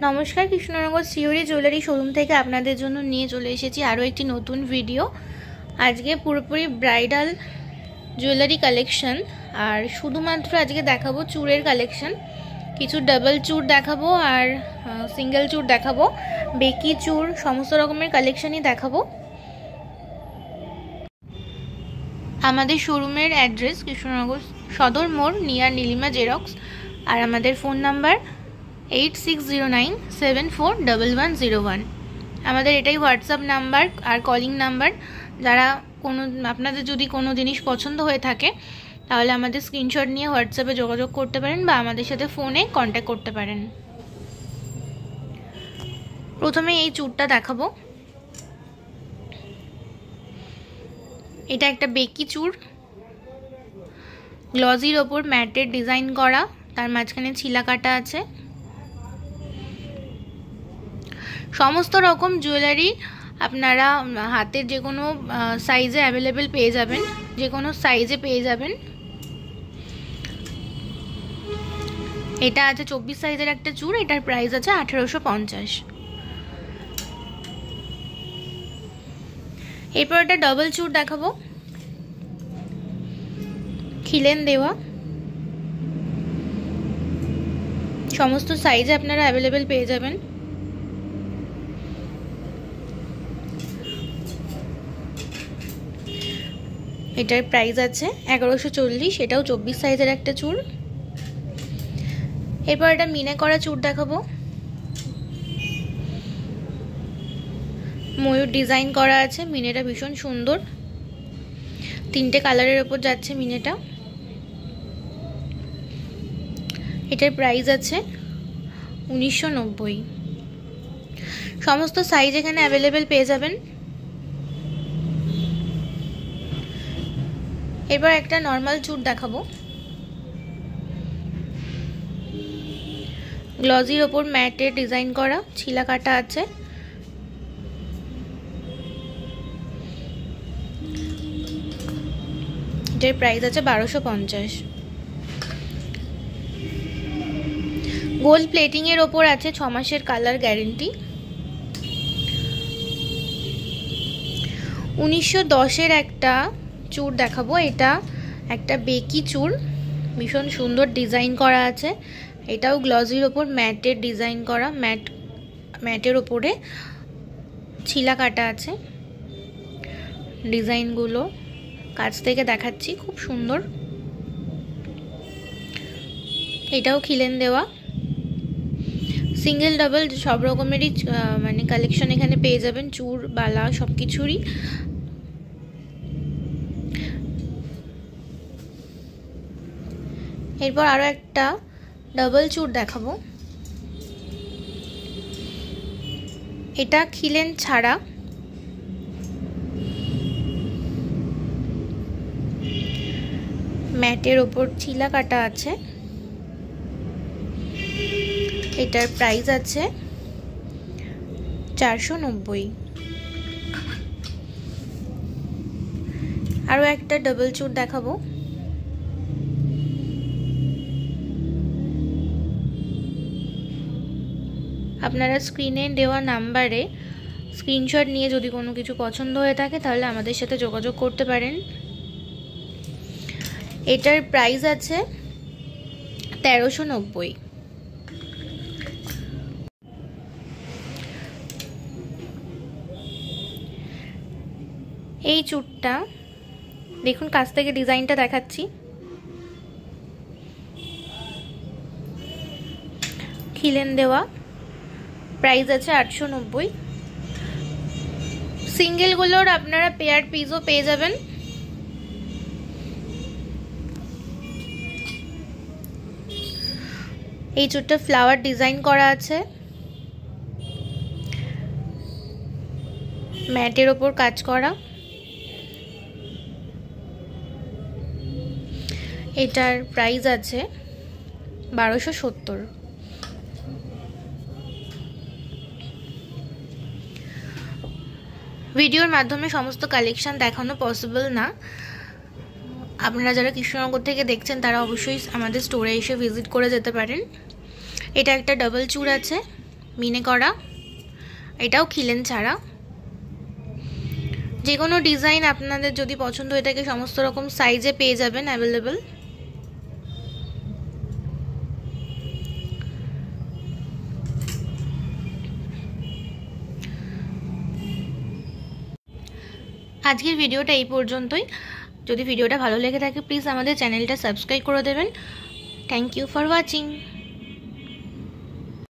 নমস্কার, Krishnanagar Shrihari jewellery showroom থেকে আপনাদের জন্য নিয়ে চলে এসেছি আরও একটি নতুন ভিডিও। আজকে পুরোপুরি ব্রাইডাল জুয়েলারি কালেকশন, আর শুধুমাত্র আজকে দেখাবো চূড়ের কালেকশন। কিছু ডাবল চূড় দেখাবো আর সিঙ্গেল চূড় দেখাবো, বেকি চূড়, সমস্ত রকমের কালেকশনই দেখাবো। আমাদের শোরুমের অ্যাড্রেস কৃষ্ণনগর সদর মোড়, নিয়ার নীলিমা জেরক্স। আর আমাদের ফোন নাম্বার 8609741101। আমাদের এটাই WhatsApp number are calling number. যারা আপনাদের যদি কোনো জিনিস পছন্দ হয়ে থাকে তাহলে আমাদের স্ক্রিনশট নিয়ে হোয়াটসঅ্যাপে যোগাযোগ করতে পারেন বা আমাদের সাথে ফোনে কন্ট্যাক্ট করতে পারেন। প্রথমে এই চূড়টা দেখাবো। এটা একটা বেকি চূড়, গ্লজির ওপর ম্যাটের ডিজাইন করা, তার মাঝখানে ছিলা কাটা আছে। সমস্ত রকম জুয়েলারি আপনারা হাতের যে কোনো সাইজে অ্যাভেলেবেল পেয়ে যাবেন, যে কোনো সাইজে পেয়ে যাবেন। এটা আছে 24 সাইজের একটা চূড়, এটার প্রাইস আছে 1850। এরপর একটা ডাবল চূড় দেখাবো, খিলেন দেওয়া। সমস্ত সাইজে আপনারা অ্যাভেলেবেল পেয়ে যাবেন। এটার প্রাইস আছে 1140, এটাও 24 সাইজের একটা চূড়। এরপর একটা মিনে করা চূড় দেখাবো, ময়ূর ডিজাইন করা আছে। মিনেটা ভীষণ সুন্দর, 3টে কালারের ওপর যাচ্ছে মিনেটা। এটার প্রাইস আছে 1990। সমস্ত সাইজ এখানে অ্যাভেলেবেল পেয়ে যাবেন। এবার একটা নর্মাল চূড় দেখাবো, গ্লজির ওপর ম্যাটের ডিজাইন করা, ছিলা কাটা আছে। এটার প্রাইস আছে 1250। গোল্ড প্লেটিং এর ওপর আছে 6 মাসের কালার গ্যারেন্টি। 1910-এর একটা চূড় দেখাবো। এটা একটা বেকি চূড়, ভীষণ সুন্দর ডিজাইন করা আছে। এটাও গ্লজির ওপর ম্যাটের ডিজাইন করা, ম্যাটের ওপরে ছিলা কাটা আছে। ডিজাইনগুলো কাছ থেকে দেখাচ্ছি, খুব সুন্দর। এটাও খিলেন দেওয়া। সিঙ্গেল ডাবল সব রকমেরই মানে কালেকশন এখানে পেয়ে যাবেন, চূড় বালা সব কিছুরই। এরপর আরো একটা ডাবল চূড় দেখাবো। এটা খিলেন ছাড়া, ম্যাটের ওপর ছিলা কাটা আছে। এটার প্রাইস আছে 490। আরো একটা ডাবল চূড় দেখাবো। আপনারা স্ক্রিনে দেওয়া নাম্বারে স্ক্রিনশট নিয়ে যদি কোনো কিছু পছন্দ হয়ে থাকে তাহলে আমাদের সাথে যোগাযোগ করতে পারেন। এটার প্রাইস আছে 1390। এই চূড়টা দেখুন, কাছ থেকে ডিজাইনটা দেখাচ্ছি। খিলেন দেওয়া, প্রাইস আছে 890। সিঙ্গেলগুলোর আপনারা পেয়ার পিসও পেয়ে যাবেন। এই চূড়টা ফ্লাওয়ার ডিজাইন করা আছে, ম্যাটের ওপর কাজ করা। এটার প্রাইস আছে 1270। ভিডিওর মাধ্যমে সমস্ত কালেকশন দেখানো পসিবল না। আপনারা যারা কৃষ্ণনগর থেকে দেখছেন তারা অবশ্যই আমাদের স্টোরে এসে ভিজিট করে যেতে পারেন। এটা একটা ডাবল চূড় আছে, মিনে করা, এটাও খিলেন ছাড়া। যে কোনো ডিজাইন আপনাদের যদি পছন্দ হয়ে থাকে সমস্ত রকম সাইজে পেয়ে যাবেন অ্যাভেলেবল। আজকের ভিডিওটা এই পর্যন্তই। যদি ভিডিওটা ভালো লেগে থাকে প্লিজ আমাদের চ্যানেলটা সাবস্ক্রাইব করে দেবেন। Thank you for watching.